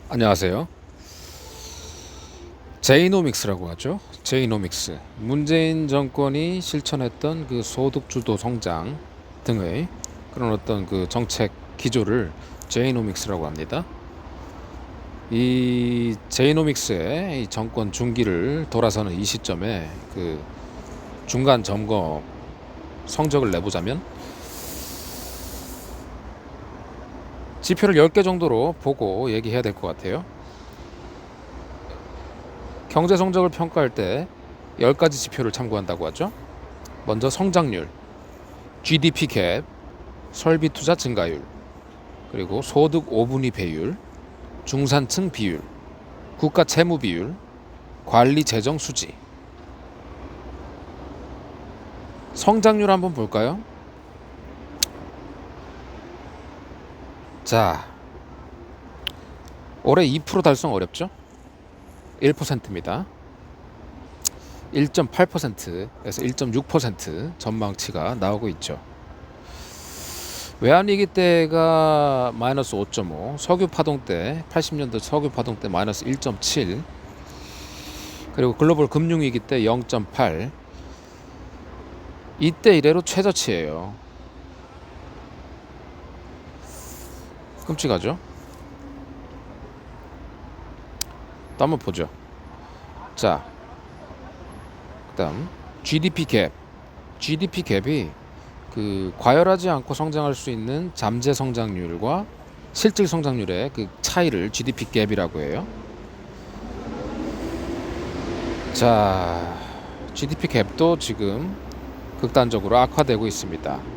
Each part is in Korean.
안녕하세요. 제이노믹스라고 하죠. 제이노믹스. 문재인 정권이 실천했던 그 소득주도 성장 등의 그런 어떤 그 정책 기조를 제이노믹스라고 합니다. 이 제이노믹스의 이 정권 중기를 돌아서는 이 시점에 그 중간 점검 성적을 내보자면 지표를 10개 정도로 보고 얘기해야 될 것 같아요. 경제 성적을 평가할 때 10가지 지표를 참고한다고 하죠. 먼저 성장률, GDP 갭, 설비 투자 증가율, 그리고 소득 5분위 배율, 중산층 비율, 국가 채무 비율, 관리 재정 수지. 성장률 한번 볼까요? 자, 올해 2% 달성 어렵죠? 1%입니다. 1.8%에서 1.6% 전망치가 나오고 있죠. 외환위기 때가 마이너스 5.5, 석유 파동 때 80년대 석유 파동 때 마이너스 1.7, 그리고 글로벌 금융위기 때 0.8. 이때 이래로 최저치예요. 끔찍하죠? 또 한번 보죠. 자, 그다음 GDP 갭. GDP 갭이 그 과열하지 않고 성장할 수 있는 잠재 성장률과 실질 성장률의 그 차이를 GDP 갭이라고 해요. 자, GDP 갭도 지금 극단적으로 악화되고 있습니다.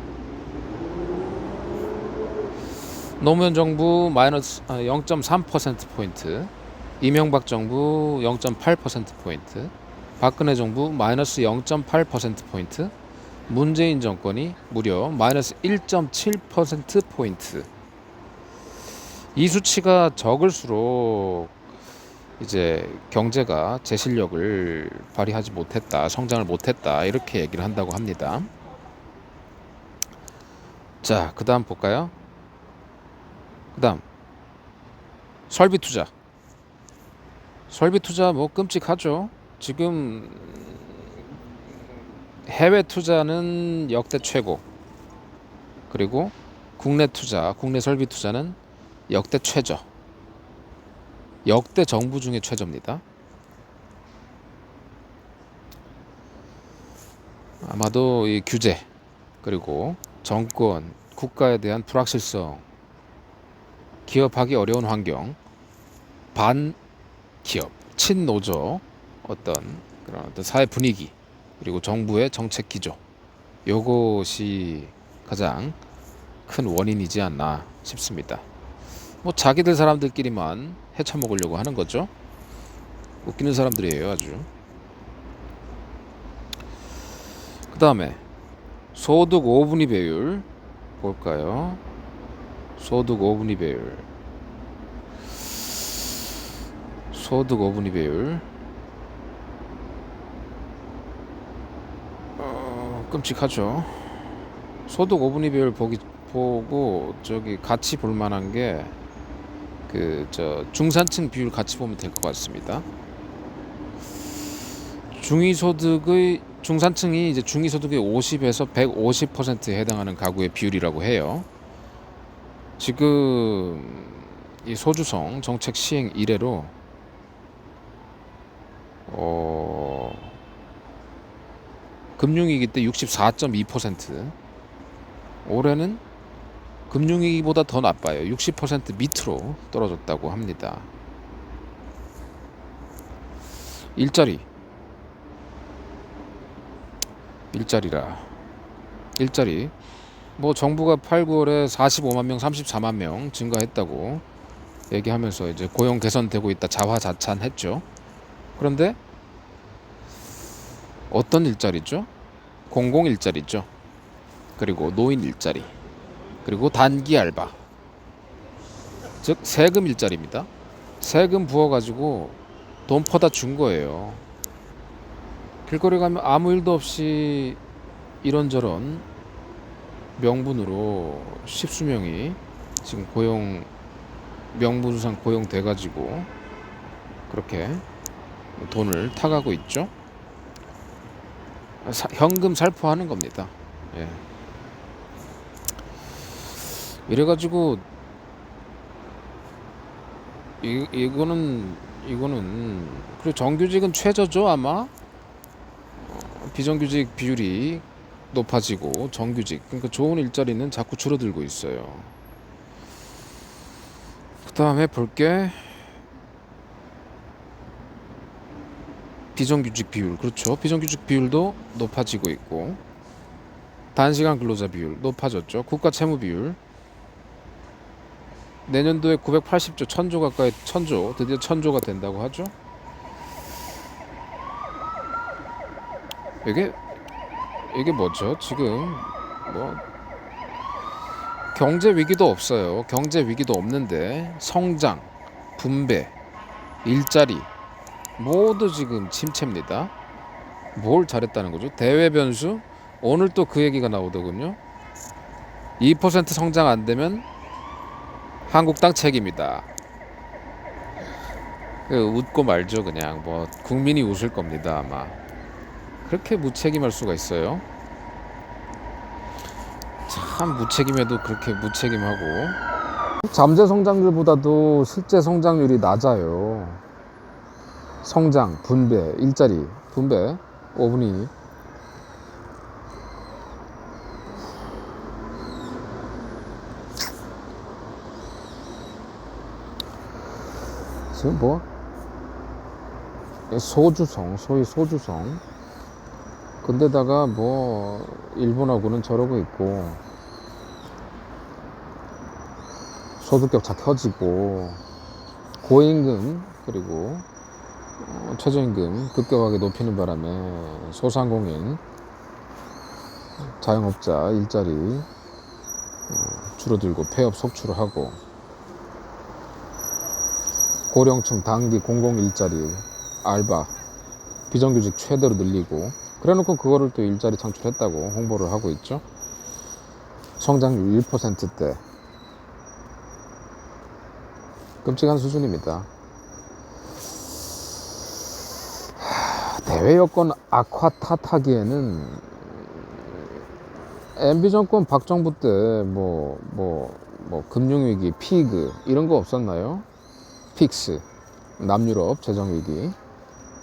노무현 정부 마이너스 0.3%포인트, 이명박 정부 0.8%포인트, 박근혜 정부 마이너스 0.8%포인트, 문재인 정권이 무려 마이너스 1.7%포인트. 이 수치가 적을수록 이제 경제가 제 실력을 발휘하지 못했다, 성장을 못했다, 이렇게 얘기를 한다고 합니다. 자, 그 다음 볼까요? 그 다음 설비 투자. 설비 투자 뭐 끔찍하죠. 지금 해외 투자는 역대 최고, 그리고 국내 투자, 국내 설비 투자는 역대 최저. 역대 정부 중에 최저입니다. 아마도 이 규제, 그리고 정권, 국가에 대한 불확실성, 기업하기 어려운 환경, 반기업, 친노조 어떤 그런 어떤 사회 분위기, 그리고 정부의 정책 기조, 요것이 가장 큰 원인이지 않나 싶습니다. 뭐 자기들 사람들끼리만 헤쳐먹으려고 하는 거죠. 웃기는 사람들이에요, 아주. 그 다음에 소득 5분위 배율 볼까요? 소득 5분위 배율. 소득 5분위 배율. 끔찍하죠. 소득 5분위 배율 보고 저기 같이 볼 만한 게 그 저 중산층 비율 같이 보면 될 것 같습니다. 중위소득의 중산층이 이제 중위소득의 50에서 150%에 해당하는 가구의 비율이라고 해요. 지금 이 소주성 정책 시행 이래로 금융위기 때 64.2%, 올해는 금융위기보다 더 나빠요. 60% 밑으로 떨어졌다고 합니다. 일자리 뭐 정부가 8, 9월에 45만 명, 34만 명 증가했다고 얘기하면서 이제 고용 개선되고 있다 자화자찬했죠. 그런데 어떤 일자리죠? 공공 일자리죠. 그리고 노인 일자리, 그리고 단기 알바, 즉 세금 일자리입니다. 세금 부어가지고 돈 퍼다 준 거예요. 길거리 가면 아무 일도 없이 이런저런 명분으로 십수명이 지금 고용 명부상 고용돼 가지고 그렇게 돈을 타가고 있죠. 현금 살포하는 겁니다. 예. 이래가지고 이거는 그리고 정규직은 최저죠 아마. 비정규직 비율이 높아지고 정규직, 그러니까 좋은 일자리는 자꾸 줄어들고 있어요. 그 다음에 볼게 비정규직 비율. 그렇죠. 비정규직 비율도 높아지고 있고 단시간 근로자 비율 높아졌죠. 국가 채무 비율 내년도에 980조, 1000조 가까이, 1000조, 드디어 1000조가 된다고 하죠. 이게 뭐죠? 지금 뭐 경제 위기도 없어요. 경제 위기도 없는데 성장, 분배, 일자리 모두 지금 침체입니다. 뭘 잘했다는 거죠? 대외 변수? 오늘 또 그 얘기가 나오더군요. 2% 성장 안 되면 한국당 책임이다. 웃고 말죠. 그냥 뭐 국민이 웃을 겁니다 아마. 그렇게 무책임할 수가 있어요. 참 무책임해도 그렇게 무책임하고. 잠재 성장률보다도 실제 성장률이 낮아요. 성장, 분배, 일자리, 분배 5분위. 지금 뭐 소주성, 소위 소주성. 근데다가 뭐 일본하고는 저러고 있고 소득격차 켜지고 고임금 그리고 최저임금 급격하게 높이는 바람에 소상공인 자영업자 일자리 줄어들고 폐업 속출을 하고 고령층 단기 공공 일자리 알바 비정규직 최대로 늘리고 그래놓고 그거를 또 일자리 창출했다고 홍보를 하고 있죠. 성장률 1%대 끔찍한 수준입니다. 대외 여건 악화 탓하기에는 MB 정권 박정부 때 뭐 금융위기, 피그 이런 거 없었나요? 픽스, 남유럽 재정위기,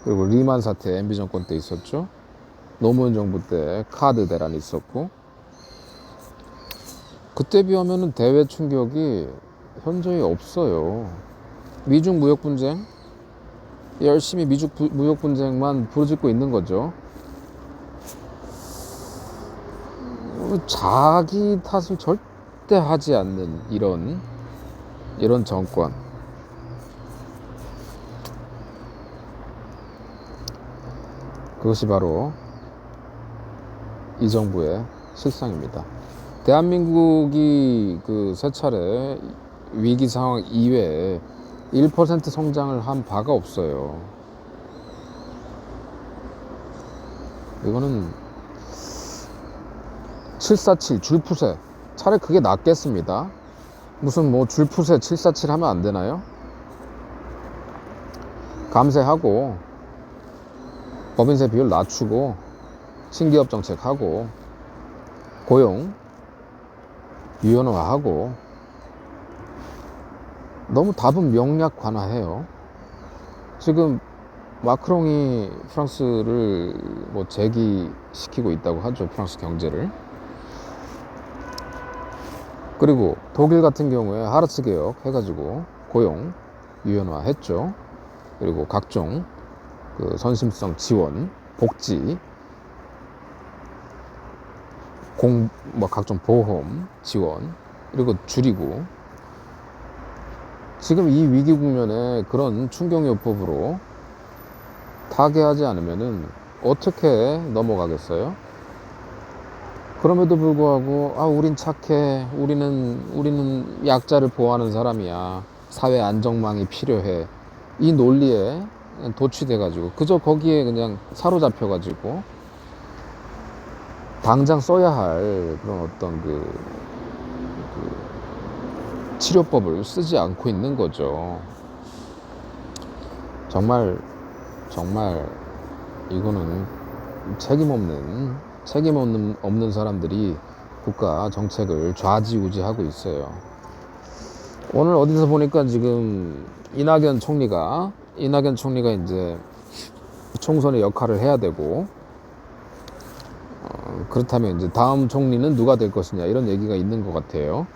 그리고 리만 사태 MB 정권 때 있었죠. 노무현 정부 때 카드 대란이 있었고 그때 비하면은 대외 충격이 현저히 없어요. 미중 무역 분쟁 열심히 미중 무역 분쟁만 부르짖고 있는 거죠. 자기 탓을 절대 하지 않는 이런 정권. 그것이 바로 이 정부의 실상입니다. 대한민국이 그 세 차례 위기 상황 이외에 1% 성장을 한 바가 없어요. 이거는 747 줄푸세 차라리 그게 낫겠습니다. 무슨 뭐 줄푸세 747 하면 안 되나요? 감세하고 법인세 비율 낮추고 신기업 정책하고 고용 유연화하고 너무 답은 명략 관화해요. 지금 마크롱이 프랑스를 뭐 재기시키고 있다고 하죠. 프랑스 경제를. 그리고 독일 같은 경우에 하르츠 개혁 해가지고 고용 유연화 했죠. 그리고 각종 그 선심성 지원, 복지, 각종 보험 지원 그리고 줄이고 지금 이 위기 국면에 그런 충격요법으로 타개하지 않으면은 어떻게 넘어가겠어요? 그럼에도 불구하고 우린 착해, 우리는 약자를 보호하는 사람이야, 사회 안정망이 필요해, 이 논리에 도취돼 가지고 그저 거기에 그냥 사로잡혀 가지고 당장 써야 할 그런 어떤 치료법을 쓰지 않고 있는 거죠. 정말 이거는 책임 없는 사람들이 국가 정책을 좌지우지하고 있어요. 오늘 어디서 보니까 지금 이낙연 총리가 이제 총선의 역할을 해야 되고, 그렇다면 이제 다음 총리는 누가 될 것이냐 이런 얘기가 있는 것 같아요.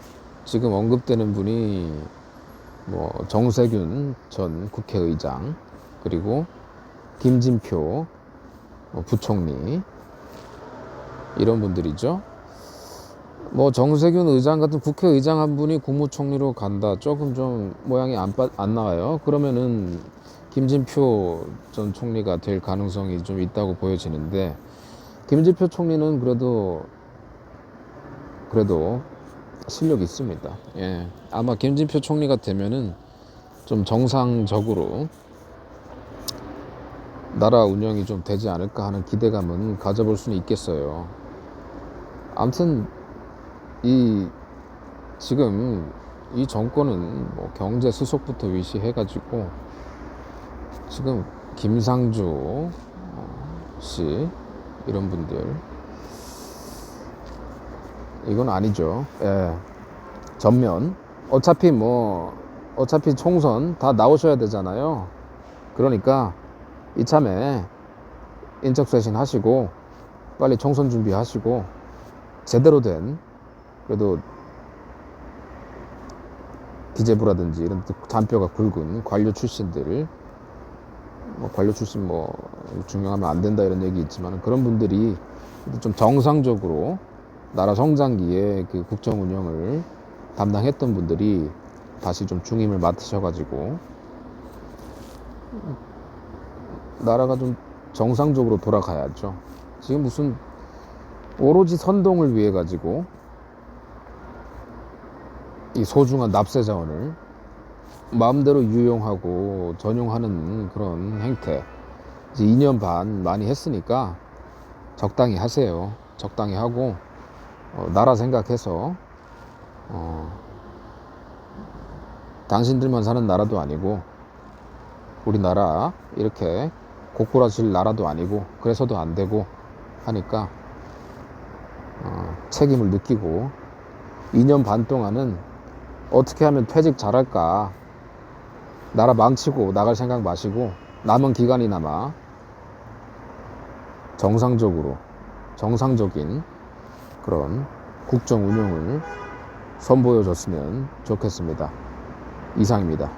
지금 언급되는 분이 뭐 정세균 전 국회의장, 그리고 김진표 부총리, 이런 분들이죠. 뭐 정세균 의장 같은 국회의장 한 분이 국무총리로 간다, 조금 좀 모양이 안 나와요. 그러면은 김진표 전 총리가 될 가능성이 좀 있다고 보여지는데, 김진표 총리는 그래도 실력이 있습니다. 예. 아마 김진표 총리가 되면은 좀 정상적으로 나라 운영이 좀 되지 않을까 하는 기대감은 가져볼 수는 있겠어요. 아무튼 지금 이 정권은 뭐 경제 수속부터 위시해가지고 지금 김상조 씨 이런 분들, 이건 아니죠. 예. 전면 어차피 총선 다 나오셔야 되잖아요. 그러니까 이참에 인적쇄신 하시고 빨리 총선 준비하시고 제대로 된, 그래도 기재부라든지 이런 잔뼈가 굵은 관료 출신들, 관료 출신 중용하면 안 된다 이런 얘기 있지만, 그런 분들이 좀 정상적으로 나라 성장기에 그 국정 운영을 담당했던 분들이 다시 좀 중임을 맡으셔가지고 나라가 좀 정상적으로 돌아가야죠. 지금 무슨 오로지 선동을 위해 가지고 이 소중한 납세 자원을 마음대로 유용하고 전용하는 그런 행태, 이제 2년 반 많이 했으니까 적당히 하세요. 적당히 하고 나라 생각해서, 당신들만 사는 나라도 아니고 우리나라 이렇게 고꾸라질 나라도 아니고 그래서도 안 되고 하니까 책임을 느끼고 2년 반 동안은 어떻게 하면 퇴직 잘할까, 나라 망치고 나갈 생각 마시고 남은 기간이나마 정상적인 그런 국정 운영을 선보여줬으면 좋겠습니다. 이상입니다.